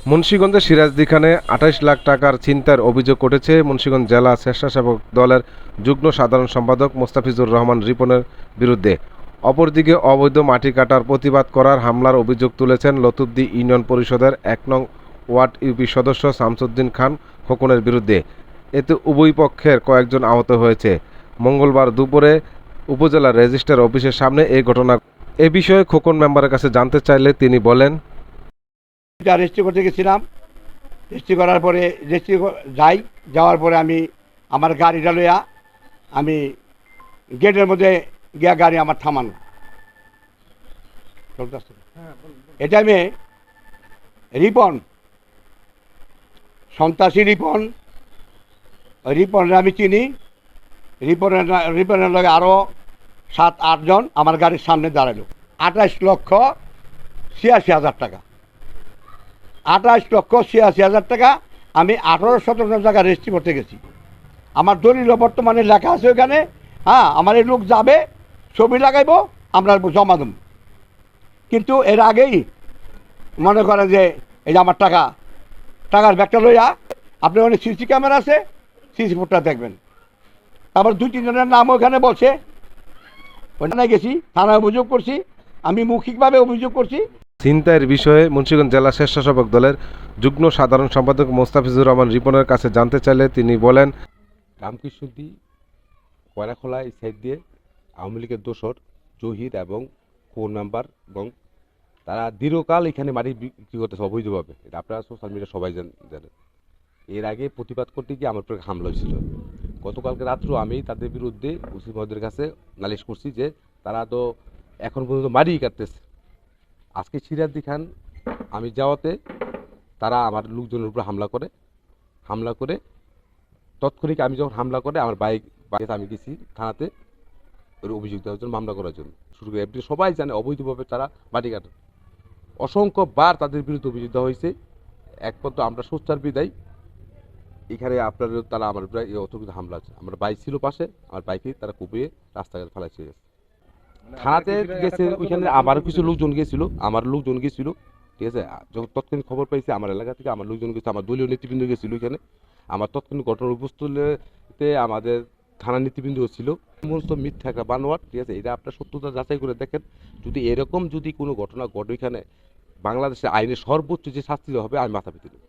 মুন্সিগঞ্জের সিরাজদিখানে ২৮ লাখ টাকার ছিনতাইয়ের অভিযোগ উঠেছে মুন্সিগঞ্জ জেলা স্বেচ্ছাসেবক দলের যুগ্ম সাধারণ সম্পাদক মোস্তাফিজুর রহমান রিপনের বিরুদ্ধে। অপরদিকে অবৈধ মাটি কাটার প্রতিবাদ করার হামলার অভিযোগ তুলেছেন লতুবদী ইউনিয়ন পরিষদের ১ নং ওয়ার্ড ইউপি সদস্য শামসুদ্দিন খান খোকনের বিরুদ্ধে। এতে উভয় পক্ষের কয়েকজন আহত হয়েছে। মঙ্গলবার দুপুরে উপজেলা রেজিস্ট্রার অফিসের সামনে এই ঘটনা। এ বিষয়ে খোকন মেম্বারের কাছে জানতে চাইলে তিনি বলেন, রেজিস্ট্রি করতে গেছিলাম। রেজিস্ট্রি করার পরে যাওয়ার পরে আমি আমার গাড়িটা লইয়া আমি গেটের মধ্যে গিয়া গাড়ি আমার থামানো এটা আমি রিপন সন্ত্রাসী রিপনের আমি চিনি। রিপনের লগে আরও ৭-৮ জন আমার গাড়ির সামনে দাঁড়ালো। ২৮,৮৬,০০০ টাকা ২৮,৮৬,০০০ টাকা আমি ১৮-১৭ জায়গায় রেজিস্ট্রি করতে গেছি। আমার দলিল বর্তমানে লেখা আছে ওখানে। হ্যাঁ, আমার এই লোক যাবে, ছবি লাগাইব, আমরা জমা দেব। কিন্তু এর আগেই মনে করেন যে এই যে আমার টাকার ব্যাগটা লইয়া আপনি অনেক সিসি ক্যামেরা আছে, সিসি ফুটটা দেখবেন। তারপর ২-৩ জনের নাম ওখানে বসে ওখানে গেছি, থানায় অভিযোগ করছি, আমি মৌখিকভাবে অভিযোগ করছি। ছিনতাইয়ের বিষয়ে মুন্সিগঞ্জ জেলা স্বেচ্ছাসেবক দলের যুগ্ম সাধারণ সম্পাদক মোস্তাফিজুর রহমান রিপনের কাছে জানতে চাইলে তিনি বলেন, রামকৃষ্ণদী কয়রাখোলা এই সাইড দিয়ে আওয়ামী লীগের দোসর জহির এবং ফোন নাম্বার এবং তারা দীর্ঘকাল এখানে মাটি বিক্রি করতেছে অবৈধভাবে। এটা আপনারা সোশ্যাল মিডিয়া সবাই জানেন। এর আগে প্রতিবাদ করতে গিয়ে আমার উপরে হামলা হয়েছিল। গতকালকে রাত্রেও আমি তাদের বিরুদ্ধে ওসি মহোদয়ের কাছে নালিশ করছি যে তারা তো এখন পর্যন্ত মাটি কাটতেছে। আজকে সিরাজদি খান আমি যাওয়াতে তারা আমার লোকজনের উপর হামলা করে তৎক্ষণিক আমি যখন হামলা করে আমার বাইকে আমি গেছি থানাতে ওর অভিযোগ দেওয়ার জন্য, মামলা করার জন্য শুরু করে। এমনি সবাই জানে অবৈধভাবে তারা মাটি কাটে। অসংখ্যবার তাদের বিরুদ্ধে অভিযোগ দেওয়া হয়েছে। একমাত্র আমরা সোচ্চার বিদায় এখানে আপনার তারা আমার উপরে এই অতর্কিত হামলা আছে। আমার বাইক ছিল পাশে, আমার বাইকে তারা কুপিয়ে রাস্তাঘাটে ফেলাইছে গেছে। থানাতে গেছে, ওইখানে আমারও কিছু লোকজন গেছিল, ঠিক আছে। যখন তৎক্ষণিক খবর পাইছে আমার এলাকা থেকে আমার লোকজন গেছে, আমার দলীয় নেতৃবৃন্দ গেছিল ওইখানে। আমার তৎক্ষণিক ঘটনার উপস্থিতিতে আমাদের থানা নেতৃবৃন্দ ছিল। সমস্ত মিথ্যা একটা বানোয়াট, ঠিক আছে। এটা আপনার সত্যতা যাচাই করে দেখেন। যদি এরকম কোনো ঘটনা ঘটে এখানে, বাংলাদেশের আইনের সর্বোচ্চ যে শাস্তি হবে আমি মাথা পেতে দেব।